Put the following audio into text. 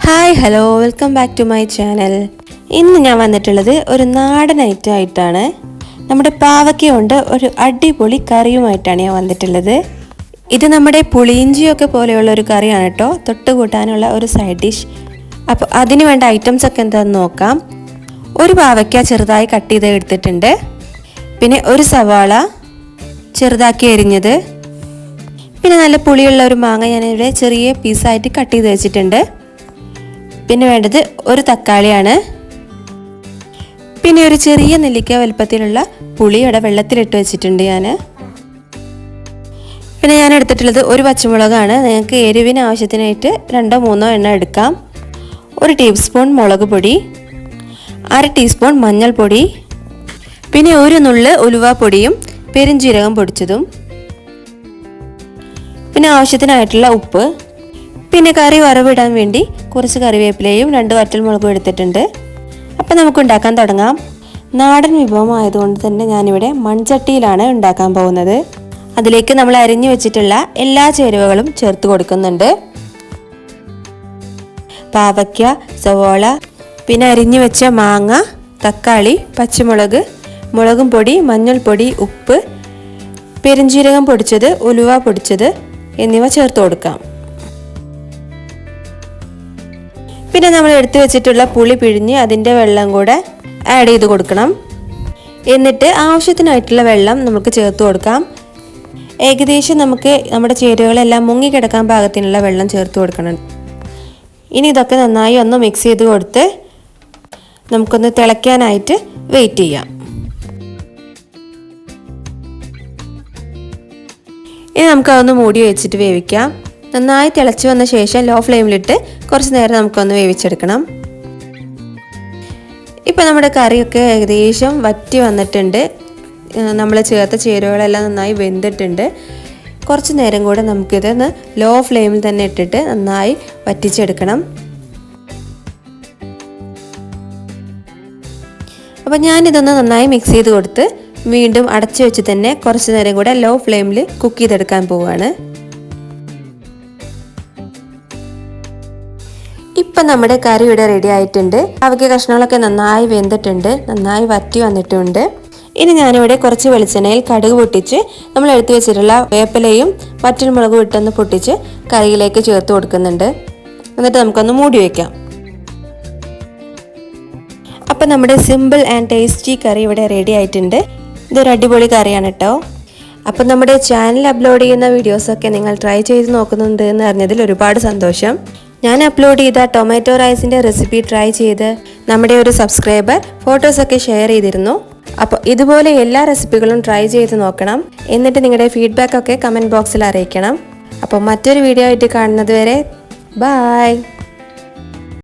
Hi hello welcome back to my channel. ഇന്ന് ഞാൻ വന്നിട്ടുള്ളത് ഒരു നാടൻ ഐറ്റം ആയിട്ടാണ്. നമ്മുടെ പാവയ്ക്ക കൊണ്ട് ഒരു അടിപൊളി കറിയുമായിട്ടാണ് ഞാൻ വന്നിട്ടുള്ളത്. ഇത് നമ്മുടെ പുളിയിഞ്ചിയൊക്കെ പോലെയുള്ള ഒരു കറിയാണ് കേട്ടോ, തൊട്ട് കൂട്ടാനുള്ള ഒരു സൈഡ് ഡിഷ്. അപ്പോൾ അതിന് വേണ്ട ഐറ്റംസ് ഒക്കെ എന്താണെന്ന് നോക്കാം. ഒരു പാവയ്ക്ക ചെറുതായി കട്ട് ചെയ്ത് എടുത്തിട്ടുണ്ട്. പിന്നെ ഒരു സവാള ചെറുതാക്കി എരിഞ്ഞത്. പിന്നെ നല്ല പുളിയുള്ള ഒരു മാങ്ങ ഞാനിവിടെ ചെറിയ പീസായിട്ട് കട്ട് ചെയ്ത് വെച്ചിട്ടുണ്ട്. പിന്നെ വേണ്ടത് ഒരു തക്കാളിയാണ്. പിന്നെ ഒരു ചെറിയ നെല്ലിക്ക വലുപ്പത്തിലുള്ള പുളി ഇവിടെ വെള്ളത്തിലിട്ട് വെച്ചിട്ടുണ്ട് ഞാൻ. പിന്നെ ഞാൻ എടുത്തിട്ടുള്ളത് ഒരു പച്ചമുളകാണ്. നിങ്ങൾക്ക് എരിവിന് ആവശ്യത്തിനായിട്ട് 2-3 എണ്ണം എടുക്കാം. 1 ടീസ്പൂൺ മുളക് പൊടി, 1/2 ടീസ്പൂൺ മഞ്ഞൾപ്പൊടി, പിന്നെ ഒരു നുള്ള് ഉലുവാപ്പൊടിയും പെരുംജീരകം പൊടിച്ചതും, പിന്നെ ആവശ്യത്തിനായിട്ടുള്ള ഉപ്പ്, പിന്നെ കറി വറവിടാൻ വേണ്ടി കുറച്ച് കറിവേപ്പിലയും 2 വറ്റൽമുളകും എടുത്തിട്ടുണ്ട്. അപ്പം നമുക്ക് ഉണ്ടാക്കാൻ തുടങ്ങാം. നാടൻ വിഭവം ആയതുകൊണ്ട് തന്നെ ഞാനിവിടെ മൺചട്ടിയിലാണ് ഉണ്ടാക്കാൻ പോകുന്നത്. അതിലേക്ക് നമ്മൾ അരിഞ്ഞു വെച്ചിട്ടുള്ള എല്ലാ ചേരുവകളും ചേർത്ത് കൊടുക്കുന്നുണ്ട്. പാവയ്ക്ക, സവോള, പിന്നെ അരിഞ്ഞു വെച്ച മാങ്ങ, തക്കാളി, പച്ചമുളക്, മുളകും പൊടി, മഞ്ഞൾപ്പൊടി, ഉപ്പ്, പെരുംജീരകം പൊടിച്ചത്, ഉലുവ പൊടിച്ചത് എന്നിവ ചേർത്ത് കൊടുക്കാം. പിന്നെ നമ്മൾ എടുത്തു വെച്ചിട്ടുള്ള പുളി പിഴിഞ്ഞ് അതിൻ്റെ വെള്ളം കൂടെ ആഡ് ചെയ്ത് കൊടുക്കണം. എന്നിട്ട് ആവശ്യത്തിനായിട്ടുള്ള വെള്ളം നമുക്ക് ചേർത്ത് കൊടുക്കാം. ഏകദേശം നമുക്ക് നമ്മുടെ ചേരുവകളെല്ലാം മുങ്ങിക്കിടക്കാൻ പാകത്തിനുള്ള വെള്ളം ചേർത്ത് കൊടുക്കണം. ഇനി ഇതൊക്കെ നന്നായി ഒന്ന് മിക്സ് ചെയ്ത് കൊടുത്ത് നമുക്കൊന്ന് തിളയ്ക്കാനായിട്ട് വെയിറ്റ് ചെയ്യാം. ഇനി നമുക്കതൊന്ന് മൂടി വെച്ചിട്ട് വേവിക്കാം. നന്നായി തിളച്ച് വന്ന ശേഷം ലോ ഫ്ലെയിമിലിട്ട് കുറച്ച് നേരം നമുക്കൊന്ന് വേവിച്ചെടുക്കണം. ഇപ്പം നമ്മുടെ കറിയൊക്കെ ഏകദേശം വറ്റി വന്നിട്ടുണ്ട്. നമ്മൾ ചേർത്ത ചേരുവകളെല്ലാം നന്നായി വെന്തിട്ടുണ്ട്. കുറച്ച് നേരം കൂടെ നമുക്കിതൊന്ന് ലോ ഫ്ലെയിമിൽ തന്നെ ഇട്ടിട്ട് നന്നായി വറ്റിച്ചെടുക്കണം. അപ്പോൾ ഞാനിതൊന്ന് നന്നായി മിക്സ് ചെയ്ത് കൊടുത്ത് വീണ്ടും അടച്ചു വെച്ച് തന്നെ കുറച്ച് നേരം കൂടെ ലോ ഫ്ലെയിമിൽ കുക്ക് ചെയ്തെടുക്കാൻ പോവുകയാണ്. ഇപ്പം നമ്മുടെ കറി ഇവിടെ റെഡി ആയിട്ടുണ്ട്. അവയ്ക്ക് കഷ്ണങ്ങളൊക്കെ നന്നായി വെന്തിട്ടുണ്ട്, നന്നായി വറ്റി വന്നിട്ടുണ്ട്. ഇനി ഞാനിവിടെ കുറച്ച് വെളിച്ചെണ്ണയിൽ കടുക് പൊട്ടിച്ച് നമ്മൾ എടുത്തു വെച്ചിട്ടുള്ള വേപ്പിലയും വറ്റൽമുളകും ഇട്ടൊന്ന് പൊട്ടിച്ച് കറിയിലേക്ക് ചേർത്ത് കൊടുക്കുന്നുണ്ട്. എന്നിട്ട് നമുക്കൊന്ന് മൂടി വയ്ക്കാം. അപ്പം നമ്മുടെ സിമ്പിൾ ആൻഡ് ടേസ്റ്റി കറി ഇവിടെ റെഡി ആയിട്ടുണ്ട്. ഇതൊരു അടിപൊളി കറിയാണ് കേട്ടോ. അപ്പം നമ്മുടെ ചാനൽ അപ്ലോഡ് ചെയ്യുന്ന വീഡിയോസൊക്കെ നിങ്ങൾ ട്രൈ ചെയ്ത് നോക്കുന്നുണ്ട് എന്ന് അറിഞ്ഞതിൽ ഒരുപാട് സന്തോഷം. ഞാൻ അപ്ലോഡ് ചെയ്ത ടൊമാറ്റോ റൈസിൻ്റെ റെസിപ്പി ട്രൈ ചെയ്ത് നമ്മുടെ ഒരു സബ്സ്ക്രൈബർ ഫോട്ടോസൊക്കെ ഷെയർ ചെയ്തിരുന്നു. അപ്പോൾ ഇതുപോലെ എല്ലാ റെസിപ്പികളും ട്രൈ ചെയ്ത് നോക്കണം. എന്നിട്ട് നിങ്ങളുടെ ഫീഡ്ബാക്കൊക്കെ കമൻറ്റ് ബോക്സിൽ അറിയിക്കണം. അപ്പോൾ മറ്റൊരു വീഡിയോ ആയിട്ട് കാണുന്നത് വരെ ബൈ.